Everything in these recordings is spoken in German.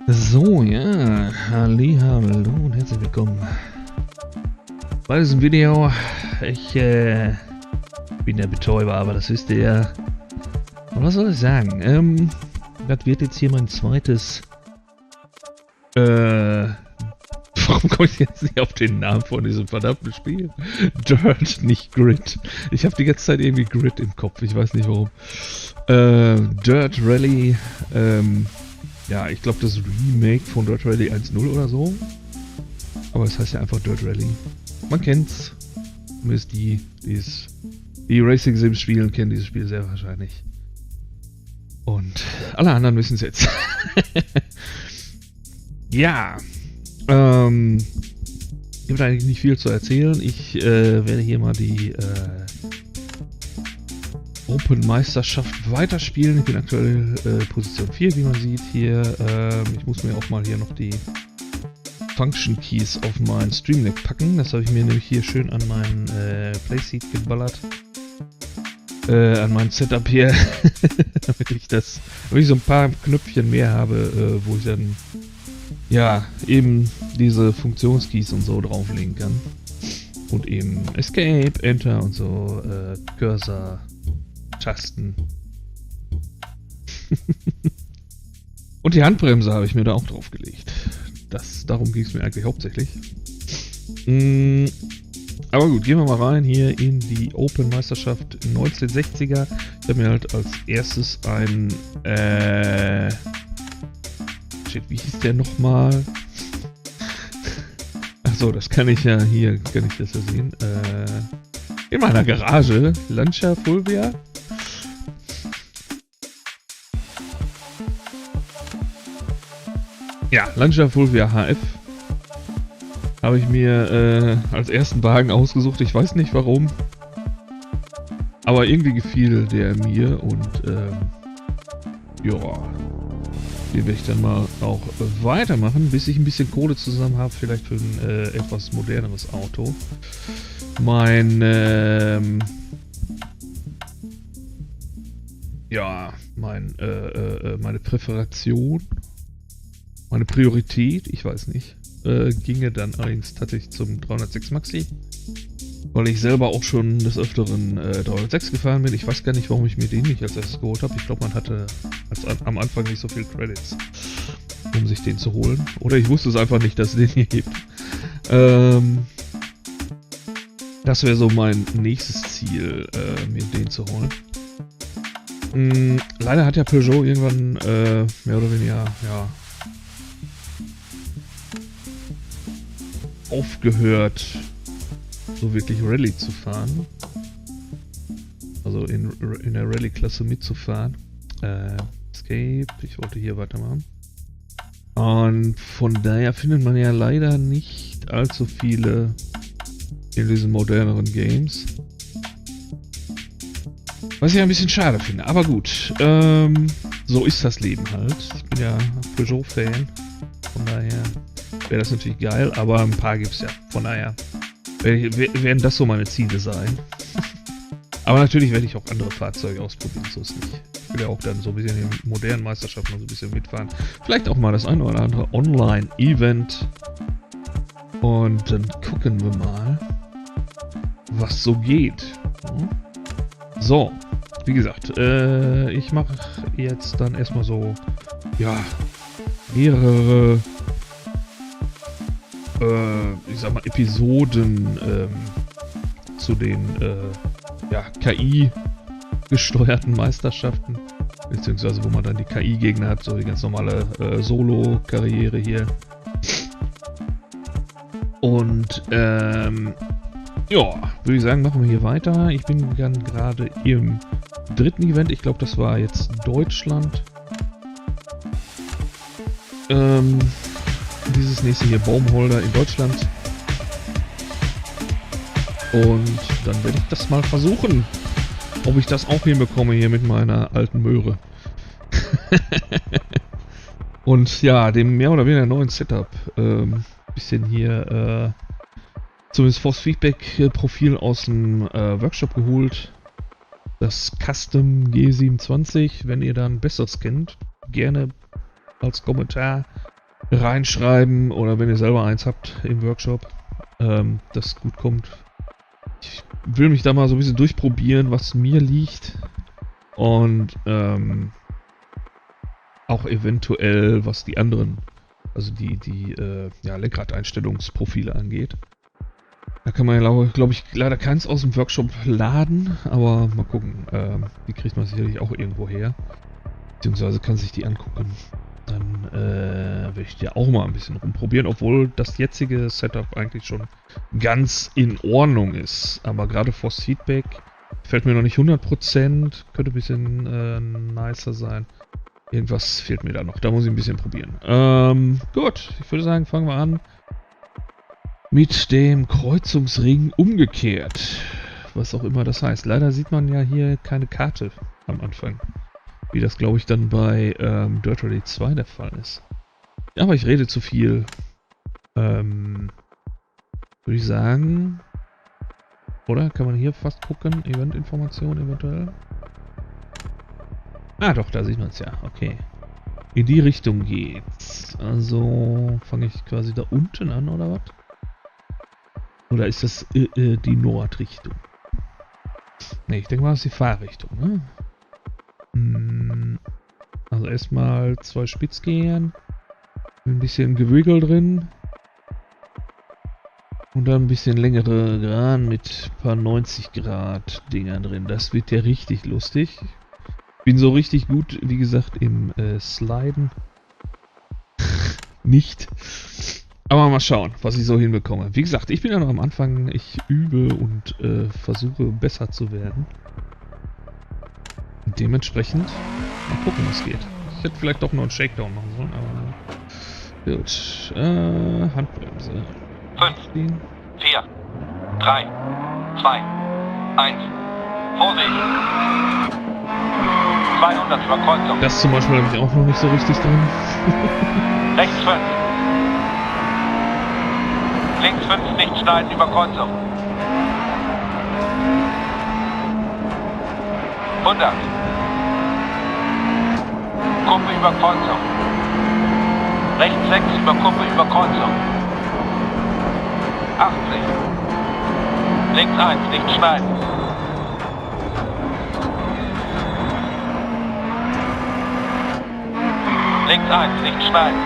So, ja, hallo und herzlich willkommen bei diesem Video. Ich bin der Betäuber, aber das wisst ihr ja. Und was soll ich sagen? Das wird jetzt hier mein zweites, warum komme ich jetzt nicht auf den Namen von diesem verdammten Spiel? Dirt, nicht Grid. Ich habe die ganze Zeit irgendwie Grid im Kopf, ich weiß nicht warum. Dirt Rally, ja, ich glaube das Remake von Dirt Rally 1.0 oder so. Aber es heißt ja einfach Dirt Rally. Man kennt's. Zumindest die Racing Sims spielen, kennen dieses Spiel sehr wahrscheinlich. Und alle anderen wissen es jetzt. Ja. Gibt eigentlich nicht viel zu erzählen. Ich werde hier mal die Open Meisterschaft weiterspielen. Ich bin aktuell Position 4, wie man sieht hier. Ich muss mir auch mal hier noch die Function Keys auf mein Stream Deck packen. Das habe ich mir nämlich hier schön an meinen Playseat geballert. An mein Setup hier. damit ich so ein paar Knöpfchen mehr habe, wo ich dann ja eben diese Funktionskeys und so drauflegen kann. Und eben Escape, Enter und so, Cursor, Tasten. Und die Handbremse habe ich mir da auch draufgelegt. Darum ging es mir eigentlich hauptsächlich. Aber gut, gehen wir mal rein hier in die Open Meisterschaft 1960er. Ich habe mir halt als erstes ein shit, wie hieß der nochmal? Achso, das kann ich ja hier, kann ich das ja sehen. In meiner Garage, Lancia Fulvia. Ja, Lancia Fulvia HF habe ich mir als ersten Wagen ausgesucht. Ich weiß nicht warum, aber irgendwie gefiel der mir und ja, den werde ich dann mal auch weitermachen, bis ich ein bisschen Kohle zusammen habe, vielleicht für ein etwas moderneres Auto. Meine Präferation, meine Priorität, ich weiß nicht, ginge dann allerdings tatsächlich zum 306 Maxi, weil ich selber auch schon des Öfteren 306 gefahren bin. Ich weiß gar nicht, warum ich mir den nicht als erstes geholt habe. Ich glaube, man hatte am Anfang nicht so viel Credits, um sich den zu holen. Oder ich wusste es einfach nicht, dass es den hier gibt. Das wäre so mein nächstes Ziel, mir den zu holen. Leider hat ja Peugeot irgendwann mehr oder weniger, ja, aufgehört, so wirklich Rallye zu fahren. Also in der Rallye-Klasse mitzufahren. Escape, ich wollte hier weitermachen. Und von daher findet man ja leider nicht allzu viele in diesen moderneren Games. Was ich ein bisschen schade finde, aber gut. So ist das Leben halt. Ich bin ja Peugeot-Fan. Von daher wäre das natürlich geil, aber ein paar gibt es ja. Von daher werden das so meine Ziele sein. Aber natürlich werde ich auch andere Fahrzeuge ausprobieren, so ist nicht. Ich will ja auch dann so ein bisschen in den modernen Meisterschaften so ein bisschen mitfahren. Vielleicht auch mal das eine oder andere Online-Event. Und dann gucken wir mal, was so geht. So, wie gesagt, ich mache jetzt dann erstmal so, ja, mehrere ich sag mal, Episoden zu den ja, KI-gesteuerten Meisterschaften, beziehungsweise wo man dann die KI-Gegner hat, so die ganz normale Solo-Karriere hier. Und ja, würde ich sagen, machen wir hier weiter. Ich bin dann gerade im dritten Event, ich glaube, das war jetzt Deutschland. Dieses nächste hier, Baumholder in Deutschland. Und dann werde ich das mal versuchen, ob ich das auch hinbekomme hier mit meiner alten Möhre. Und ja, dem mehr oder weniger neuen Setup. Bisschen hier zumindest Force Feedback Profil aus dem Workshop geholt. Das Custom G27, wenn ihr da ein besseres kennt, gerne als Kommentar reinschreiben oder wenn ihr selber eins habt im Workshop, das gut kommt. Ich will mich da mal so ein bisschen durchprobieren, was mir liegt und auch eventuell, was die anderen, also die Lenkradeinstellungsprofile angeht. Da kann man ja, glaube ich, leider keins aus dem Workshop laden, aber mal gucken. Die kriegt man sicherlich auch irgendwo her. Beziehungsweise kann sich die angucken. Dann werde ich die auch mal ein bisschen rumprobieren, obwohl das jetzige Setup eigentlich schon ganz in Ordnung ist. Aber gerade Force Feedback fällt mir noch nicht 100%, könnte ein bisschen nicer sein. Irgendwas fehlt mir da noch, da muss ich ein bisschen probieren. Gut, ich würde sagen, fangen wir an mit dem Kreuzungsring umgekehrt. Was auch immer das heißt. Leider sieht man ja hier keine Karte am Anfang. Wie das, glaube ich, dann bei Dirt Rally 2 der Fall ist. Ja, aber ich rede zu viel. Würde ich sagen. Oder? Kann man hier fast gucken? Eventinformation eventuell? Ah doch, da sieht man es ja. Okay. In die Richtung geht's. Also fange ich quasi da unten an, oder was? Oder ist das die Nordrichtung? Ne, ich denke mal, das ist die Fahrrichtung, ne? Also erstmal 2 Spitzgehern. Ein bisschen Gewügel drin. Und dann ein bisschen längere Geraden mit ein paar 90 Grad Dingern drin. Das wird ja richtig lustig. Bin so richtig gut, wie gesagt, im Sliden. Nicht. Aber mal schauen, was ich so hinbekomme. Wie gesagt, ich bin ja noch am Anfang. Ich übe und versuche besser zu werden. Und dementsprechend mal gucken, was geht. Ich hätte vielleicht doch noch einen Shakedown machen sollen, aber gut. Handbremse. 5, 4, 3, 2, 1. Vorsicht! 200 über Kreuzung. Das zum Beispiel habe ich auch noch nicht so richtig drin. Rechts 5. Links 5, nicht schneiden über Kreuzung. 100. Kuppe über Kreuzung. Rechts 6 über Kuppe über Kreuzung. 80. Links 1, nicht schneiden. Links 1, nicht schneiden.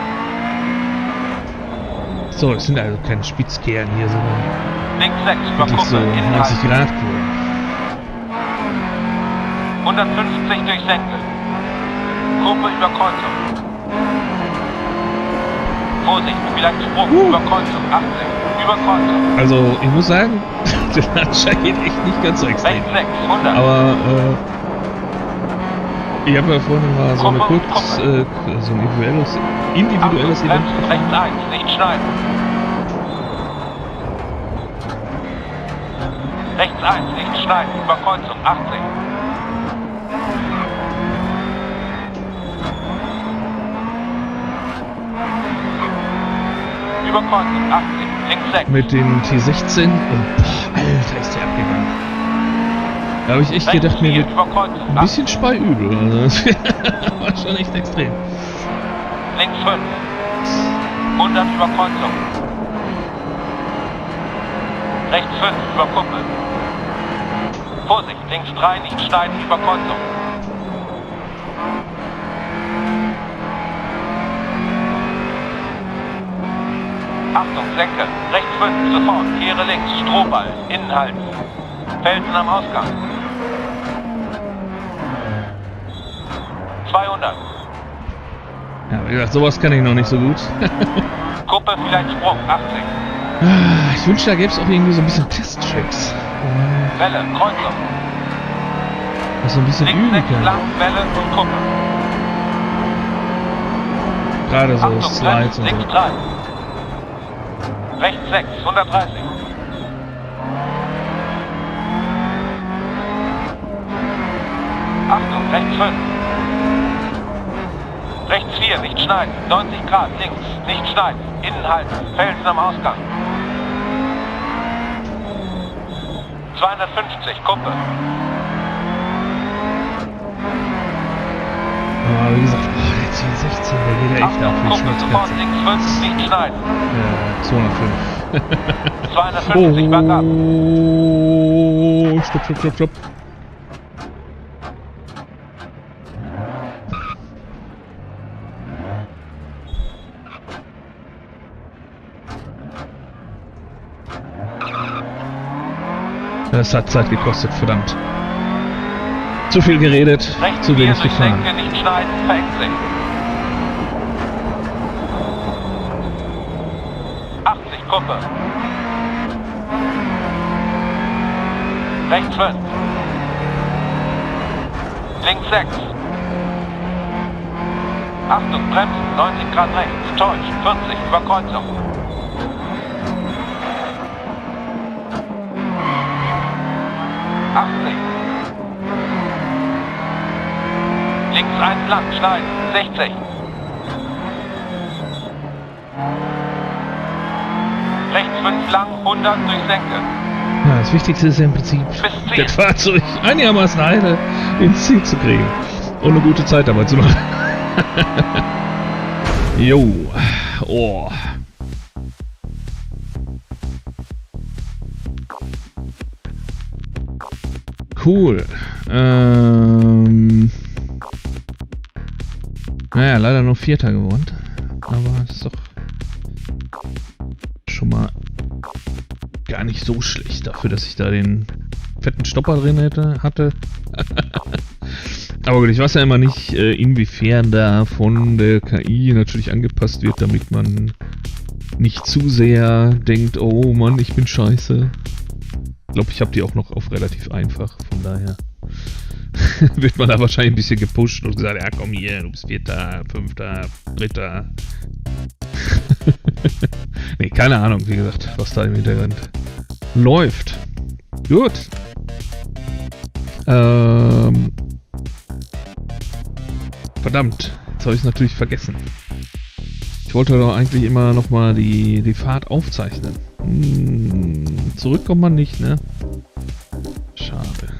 So, es sind also keine Spitzkehren hier, sondern Links 6 über wirklich Kuppe, so innen 90 halten. Grad Kurven. 150 durch Senkel. Kuppe über Kreuzung. Vorsicht, vielleicht Sprung über Kreuzung. 80. Über Kreuzung. Also, ich muss sagen, der Latscher geht echt nicht ganz so extrem. Rechts 6, 100. Aber, ich habe ja vorhin mal so eine Kuppe, kurz, so ein individuelles Event Achtung, rechts gefahren. 1, nicht schneiden. Rechts 1, nicht schneiden. Über Kreuzung. 80. Über Kreuzung. 80. Links 6. Mit den T16 und boah, Alter, ist der abgegangen. Da habe ich echt Rechts gedacht, mir 4, wird über Kreuzung. ein bisschen speiübel. Also, das war schon echt extrem. Links 5. 100 über Kreuzung. Rechts 5 über Kuppe. Vorsicht, links 3, nicht schneiden über Kreuzung. Achtung, Senke. Rechts 5, sofort. Kehre links, Strohball, innen halten. Felsen am Ausgang. 200. Ja, wie gesagt, sowas kann ich noch nicht so gut. Kuppe, vielleicht Sprung, 80. Ich wünschte, da gäbe es auch irgendwie so ein bisschen Testtracks. Welle, Kreuzung. Was so ein bisschen Links üben 6, kann. lang, Welle und Kuppe. Gerade so Achtung, Slides Bremsen, und links so. 3. Rechts 6, 130. Achtung, rechts 5. Rechts 4, nicht schneiden. 90 Grad, links, nicht schneiden. Innen halten, Felsen am Ausgang. 250, Kuppe. Aber wie gesagt, boah, jetzt hier 16, der geht ja echt ab. Achtung, Kuppe sofort links 5, nicht schneiden. 205. 250 bergab. Oh, stopp. Das hat Zeit gekostet, verdammt. Zu viel geredet, Rechts zu 4 wenig durch gefahren. Senke, nicht schneiden, verengt sich. 80 Kuppe. Rechts 5. Links 6. Achtung, bremsen, 90 Grad rechts, täuscht, 40, Überkreuzung. Links 1 lang, schneiden, 60. Rechts 5 lang, 100 durch Senke. Ja, das Wichtigste ist ja im Prinzip, Bis das Fahrzeug einigermaßen heile ins Ziel zu kriegen. Und eine gute Zeit dabei zu machen. Jo. Oh. Cool. Naja, leider nur Vierter geworden. Aber ist doch schon mal gar nicht so schlecht dafür, dass ich da den fetten Stopper drin hatte. Aber gut, ich weiß ja immer nicht, inwiefern da von der KI natürlich angepasst wird, damit man nicht zu sehr denkt, oh Mann, ich bin scheiße. Ich glaube, ich habe die auch noch auf relativ einfach, von daher wird man da wahrscheinlich ein bisschen gepusht und gesagt, ja komm hier, du bist Vierter, Fünfter, Dritter. Nee, keine Ahnung, wie gesagt, was da im Hintergrund läuft. Gut. Verdammt, jetzt habe ich es natürlich vergessen. Ich wollte doch eigentlich immer nochmal die Fahrt aufzeichnen. Zurück kommt man nicht, ne? Schade.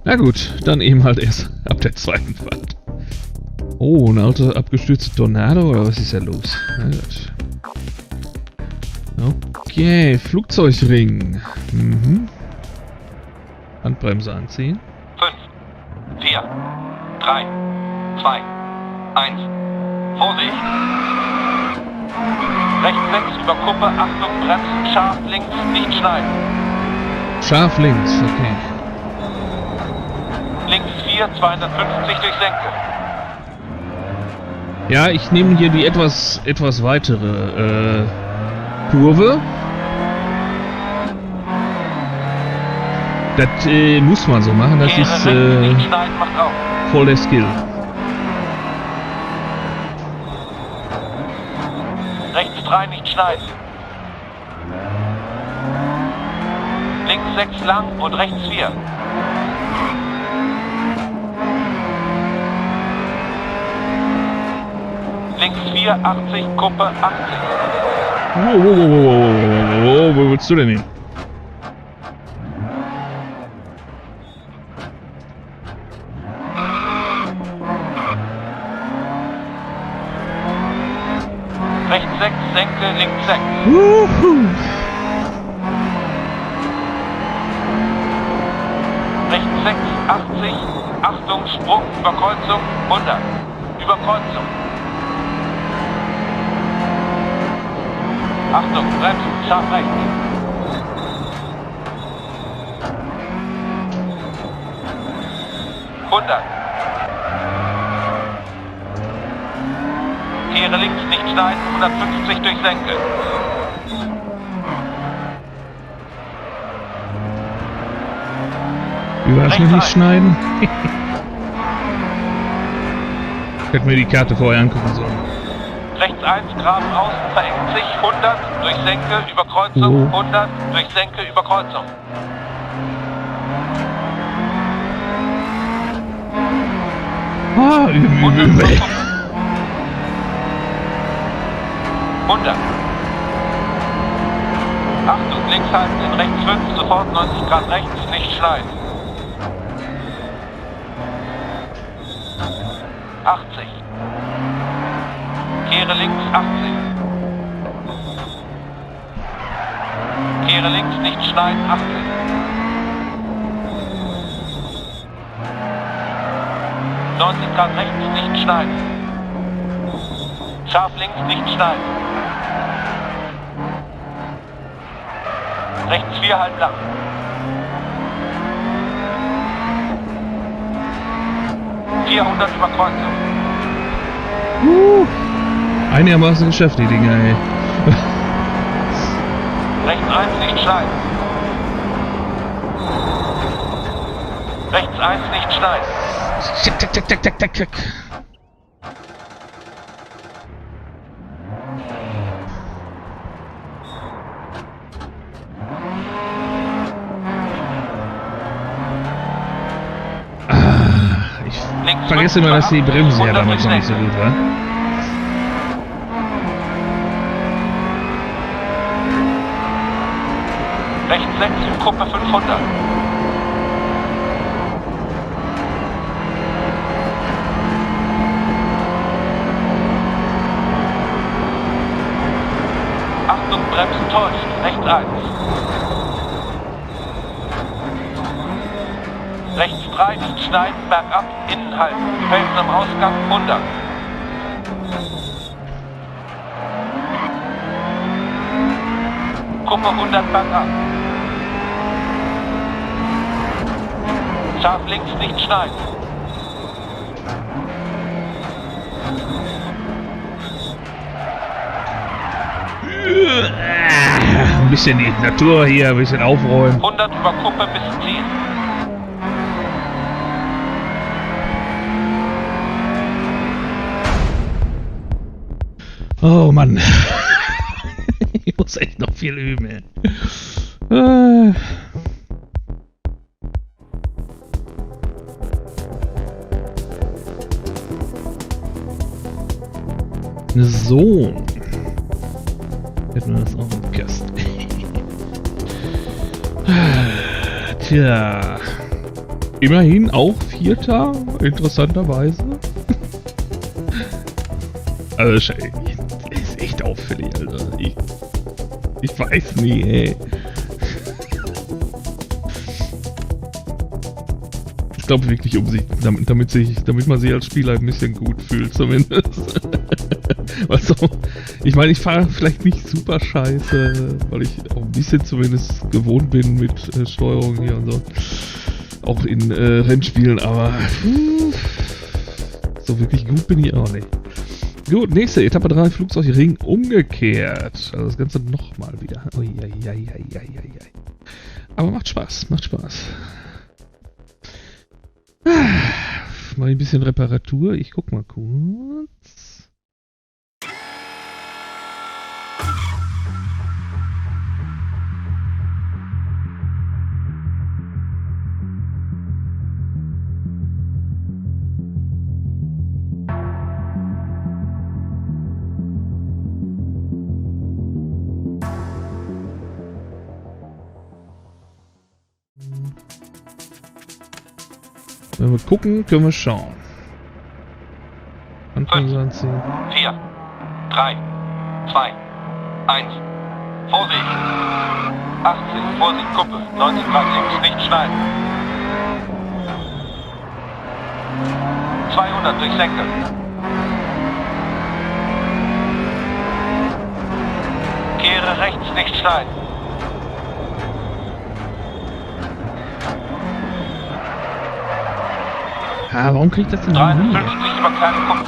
Na gut, dann eben halt erst ab der zweiten Fahrt. Oh, ein alter abgestürzter Tornado, oder was ist da los? Na gut. Okay, Flugzeugring. Handbremse anziehen. 5, 4, 3, 2, 1. Vorsicht! Rechts 6 über Kuppe, Achtung, bremsen, scharf links, nicht schneiden. Scharf links, okay. Links 4, 250 durch Senke. Ja, ich nehme hier die etwas weitere Kurve. Das muss man so machen, das Kehre ist rechts, nicht schneiden, macht auf. voll der Skill. Rechts 3, nicht schneiden. Links 6 lang und rechts 4. Links 4, 80, Kuppe 80. Wo willst du denn hin? Rechts 6, Senke, links 6. Rechts 6, 80, Achtung, Sprung, Überkreuzung, 100. Überkreuzung. Achtung, bremsen, scharf rechts. Kehre links, nicht schneiden, 150 durch Senke. Wie war das mit nicht schneiden? Ich hätte mir die Karte vorher angucken sollen. Rechts 1, Graben außen, verengt sich, 100 durch Senke, Überkreuzung, 100 durch Senke, Überkreuzung. Ah, übel. 100. Achtung, links halten, in rechts 5, sofort 90 Grad rechts, nicht schneiden. 80. Kehre links 80. Kehre links, nicht schneiden 80. Grad rechts, nicht schneiden. Scharf links, nicht schneiden. Rechts 4 halb lang. Über Kreuzung. Einigermaßen geschafft, die Dinger, ey. Rechts 1, nicht schneiden. Rechts 1, nicht schneiden. Tick, tick, tick, tick, tick, tick, tick. Ich vergesse immer, dass die Bremse ja damals noch nicht so gut war. Rechts 6, Gruppe 500. Achtung, Bremsen täuscht. Rechts 1. Rechts 3, nicht schneiden, bergab, innen halten. Felsen am Ausgang, 100. Gruppe 100, bergab. Scharf links, nicht schneiden. Ein bisschen die Natur hier, ein bisschen aufräumen. 100 über Kuppe bis Ziel. Oh Mann. Ich muss echt noch viel üben, ey. So. Hätten wir das auch im Kasten. Tja. Immerhin auch Vierter, interessanterweise. Also, ist echt auffällig, Alter. Ich weiß nie, ey. Ich glaube wirklich, damit man sich als Spieler ein bisschen gut fühlt, zumindest. Also, ich meine, ich fahre vielleicht nicht super scheiße, weil ich auch ein bisschen zumindest gewohnt bin mit Steuerung hier und so. Auch in Rennspielen, aber so wirklich gut bin ich auch nicht. Gut, nächste Etappe 3, Flugzeugring umgekehrt. Also das Ganze nochmal wieder. Aber macht Spaß, macht Spaß. Mal ein bisschen Reparatur. Ich guck mal kurz. Wenn wir gucken, können wir schauen. Anfang 20. 4, 3, 2, 1. Vorsicht! 80, Vorsicht, Kuppe. 90 Grad links, nicht schneiden. 200 durch Senke. Kehre rechts, nicht schneiden. Warum kriegt das denn 53 über kleine Kuppe.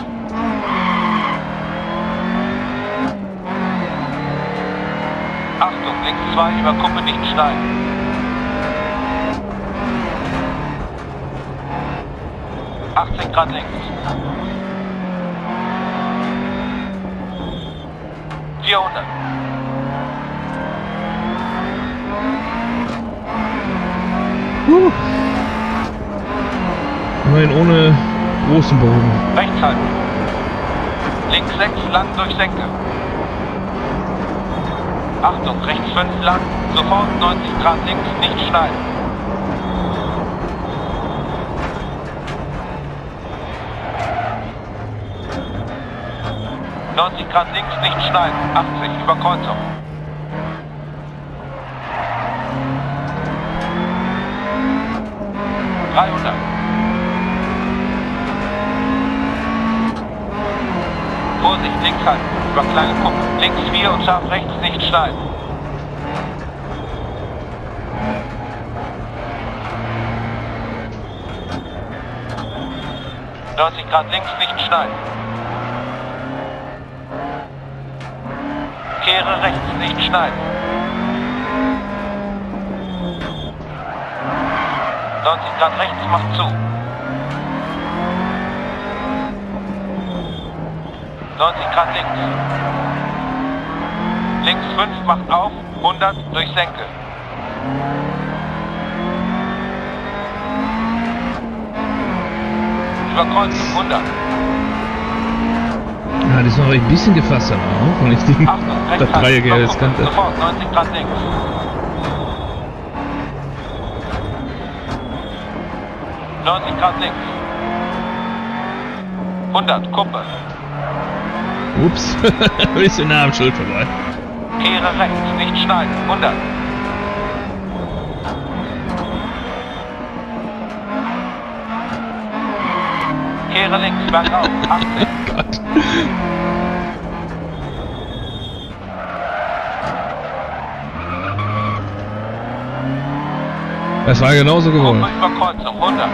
Achtung, links 2 über Kuppe nicht schneiden. Grad links. 400. Immerhin ohne großen Bogen. Rechts halten. Links 6 lang durch Senke. Achtung, rechts 5 lang. Sofort 90 Grad links, nicht schneiden. 90 Grad links, nicht schneiden. 80 über Kreuzung. Vorsicht, links halten, über kleine Kuppe. Links 4 und scharf rechts, nicht schneiden. ...90 Grad links, nicht schneiden. Kehre rechts, nicht schneiden. 90 Grad rechts, macht zu. 90 Grad links. Links 5 macht auf, 100 durch Senke. Über Kreuzung 100. Ja, das ist noch ein bisschen gefasst aber auch, weil ich die Achtung, das Dreieck jetzt kannte. Sofort 90 Grad links. Grad links. 100, Kuppe. Ups, ein bisschen nah am Schild vorbei. Kehre rechts, nicht schneiden. 100. Kehre links, bergauf. 80. Gott. Das war genauso gewollt. Kuppe über Kreuzung, 100.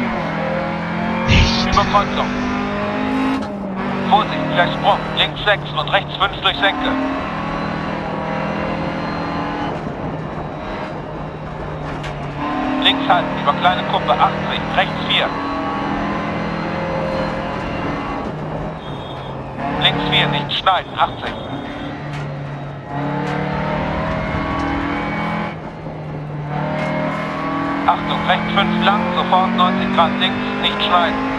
Über Kreuzung. Vorsicht, gleich Sprung. Links 6 und rechts 5 durch Senke. Links halten, über kleine Kuppe, 80, rechts 4. Links 4, nicht schneiden, 80. Achtung, rechts 5 lang, sofort 90 Grad links, nicht schneiden.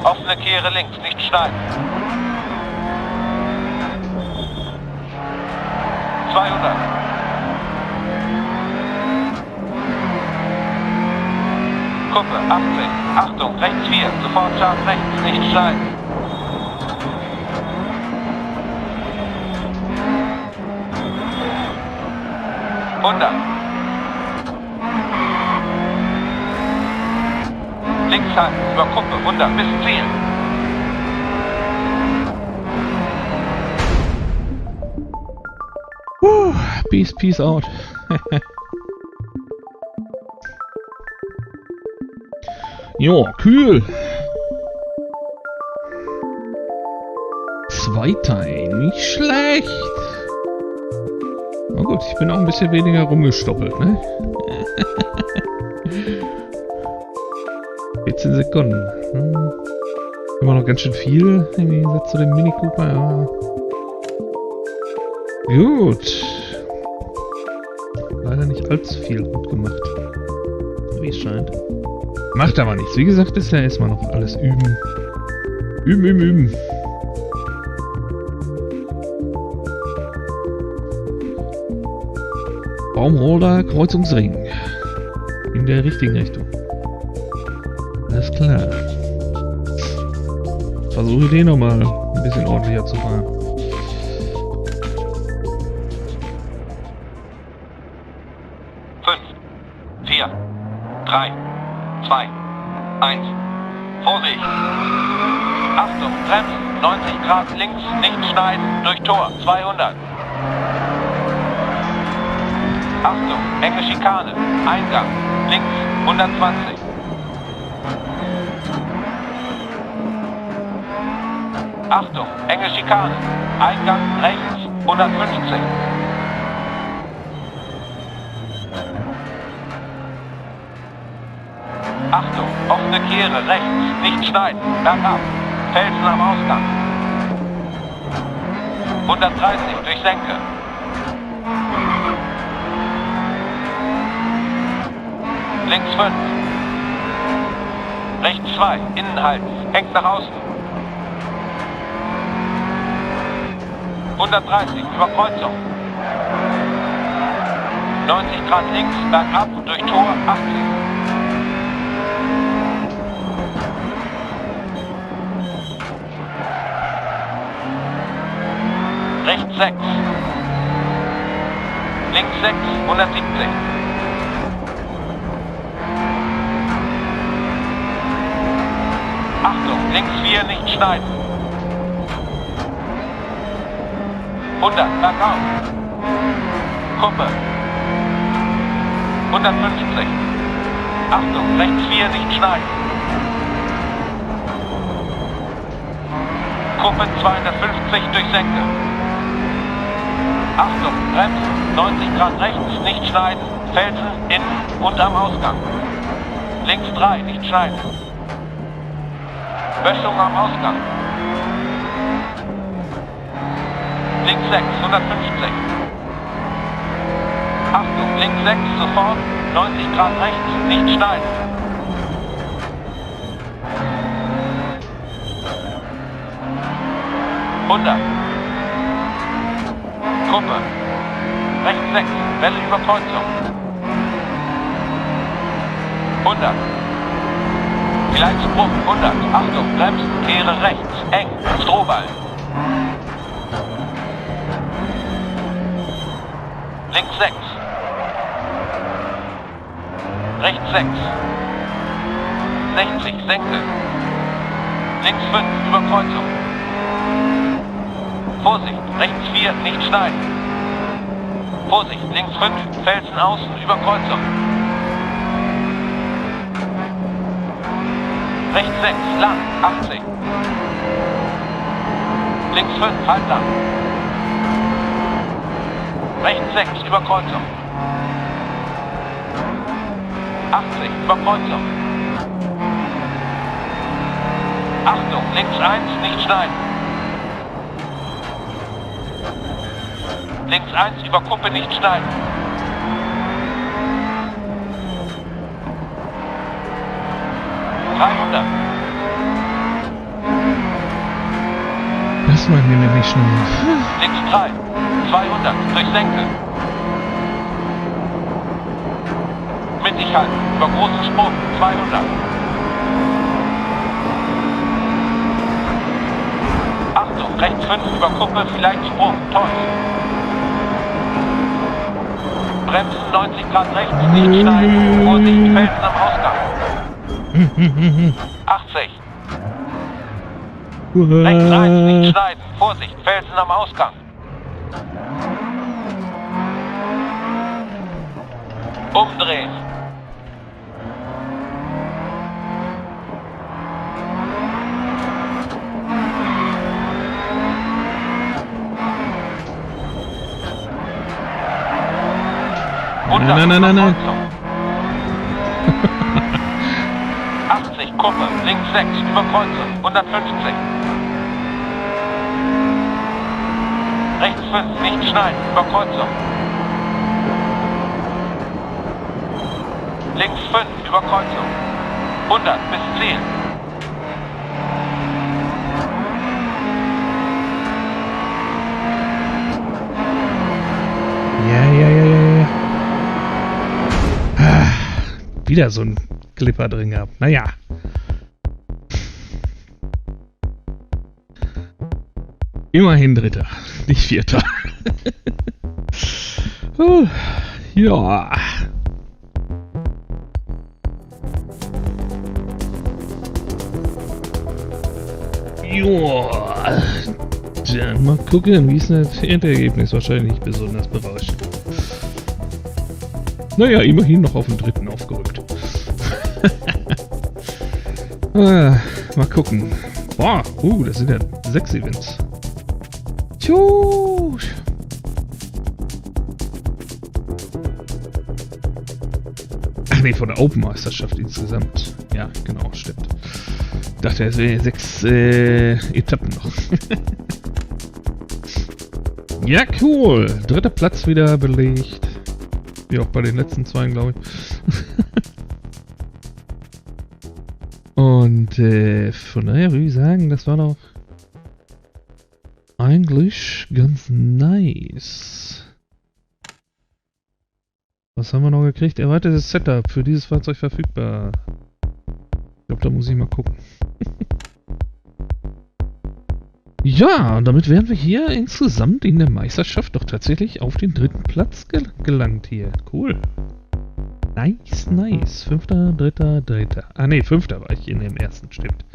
Offene Kehre links, nicht schneiden. 200. Kuppe, 80. Achtung, rechts 4, sofort scharf rechts, nicht schneiden. Links halten, über Kuppe, 100, bis Ziel. Peace out. Jo, kühl. Zweiter, nicht schlecht. Na gut, ich bin auch ein bisschen weniger rumgestoppelt, ne? 14 Sekunden. Immer noch ganz schön viel im Gegensatz zu dem Mini Cooper, ja. Gut. Leider nicht allzu viel gut gemacht. Wie es scheint. Macht aber nichts. Wie gesagt, ist ja erstmal noch alles üben. Üben. Baumholder, Kreuzungsring. In der richtigen Richtung. Alles klar. Versuche den nochmal ein bisschen ordentlicher zu fahren. Vorsicht! Achtung, bremsen! 90 Grad links, nicht schneiden, durch Tor, 200. Achtung, enge Schikane, Eingang, links, 120. Achtung, enge Schikane, Eingang, rechts, 150. Achtung, offene Kehre, rechts, nicht schneiden, bergab, Felsen am Ausgang. 130 durch Senke. Links 5. Rechts 2, innen halten, hängt nach außen. 130, über Kreuzung. 90 Grad links, bergab, durch Tor, 80. Rechts 6. Links 6, 170. Achtung, links 4, nicht schneiden. 100, bergauf. Kuppe. 150. Achtung, rechts 4, nicht schneiden. Kuppe 250 durch Senke. Achtung, bremsen, 90 Grad rechts, nicht schneiden. Felsen, innen und am Ausgang. Links 3, nicht schneiden. Böschung am Ausgang. Links 6, 150. Achtung, links 6, sofort, 90 Grad rechts, nicht schneiden. Kuppe. Rechts 6, Welle über Kreuzung. 100. Vielleicht Sprung, 100. Achtung, bremsen, kehre rechts, eng, Strohball. Links 6. Rechts 6. 60, Senke. Links 5, über Kreuzung. Vorsicht, rechts 4, nicht schneiden. Vorsicht, links 5, Felsen außen, über Kreuzung. Rechts 6, lang, 80. Links 5, halt lang. Rechts 6, über Kreuzung. 80, über Kreuzung. Achtung, links 1, nicht schneiden. Links 1, über Kuppe, nicht schneiden. Das machen wir nämlich schnell. Links 3, 200, durch Senke. Mittig halten, über großen Sprung, 200. Achtung, rechts 5, über Kuppe, vielleicht Sprung, toll. Bremsen 90 Grad rechts, nicht schneiden. Vorsicht, Felsen am Ausgang. 80. Rechts 1, nicht schneiden. Vorsicht, Felsen am Ausgang. Umdrehen. Nein. 80, Kuppe, links 6, über Kreuzung, 150. Rechts 5, nicht schneiden, über Kreuzung. Links 5, über Kreuzung. 100, bis Ziel. Ja. Wieder so ein Clipper drin gehabt. Naja. Immerhin Dritter, nicht Vierter. Ja. Joa. Dann mal gucken, wie ist denn das Endergebnis? Wahrscheinlich nicht besonders berauschend. Naja, immerhin noch auf den Dritten aufgerückt. Mal gucken. Boah, das sind ja 6 Events. Tschüss. Ach nee, von der Open-Meisterschaft insgesamt. Ja, genau, stimmt. Ich dachte, es wären 6 Etappen noch. Ja, cool. 3. Platz wieder belegt. Wie auch bei den letzten 2, glaube ich. Und von daher würde ich sagen, das war doch eigentlich ganz nice. Was haben wir noch gekriegt? Erweitertes Setup für dieses Fahrzeug verfügbar. Ich glaube, da muss ich mal gucken. Ja, und damit wären wir hier insgesamt in der Meisterschaft doch tatsächlich auf den 3. Platz gelangt hier. Cool. Nice, nice. 5., 3., 3. Ah ne, 5. war ich in dem ersten, stimmt.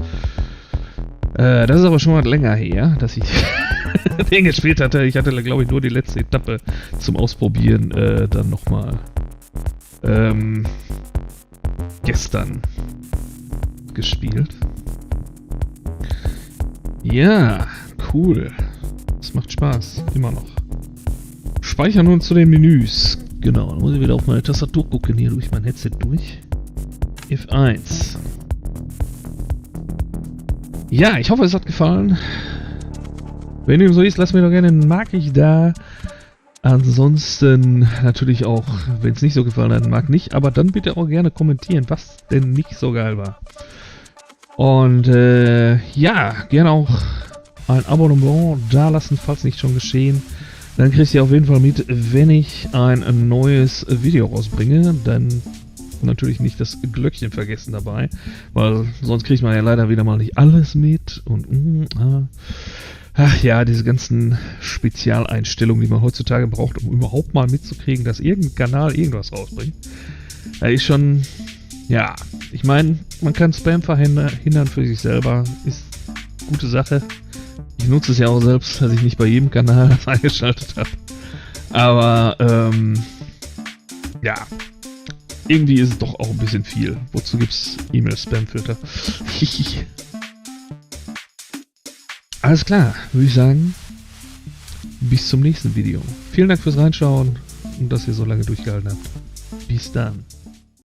Das ist aber schon mal länger her, dass ich den gespielt hatte. Ich hatte, glaube ich, nur die letzte Etappe zum Ausprobieren dann nochmal gestern gespielt. Ja, cool. Das macht Spaß, immer noch. Speichern nun zu den Menüs. Genau, dann muss ich wieder auf meine Tastatur gucken, hier durch mein Headset durch. F1. Ja, ich hoffe, es hat gefallen. Wenn dem so ist, lasst mir doch gerne ein Mag ich da. Ansonsten natürlich auch, wenn es nicht so gefallen hat, mag nicht. Aber dann bitte auch gerne kommentieren, was denn nicht so geil war. Und ja, gerne auch ein Abonnement da lassen, falls nicht schon geschehen. Dann kriegst du auf jeden Fall mit, wenn ich ein neues Video rausbringe. Dann natürlich nicht das Glöckchen vergessen dabei, weil sonst kriegt man ja leider wieder mal nicht alles mit. Und ach ja, diese ganzen Spezialeinstellungen, die man heutzutage braucht, um überhaupt mal mitzukriegen, dass irgendein Kanal irgendwas rausbringt. Da ist schon, ja, ich meine, man kann Spam verhindern für sich selber, ist eine gute Sache. Ich nutze es ja auch selbst, dass ich nicht bei jedem Kanal das eingeschaltet habe. Aber, ja, irgendwie ist es doch auch ein bisschen viel. Wozu gibt's E-Mail-Spam-Filter? Alles klar, würde ich sagen, bis zum nächsten Video. Vielen Dank fürs Reinschauen und dass ihr so lange durchgehalten habt. Bis dann.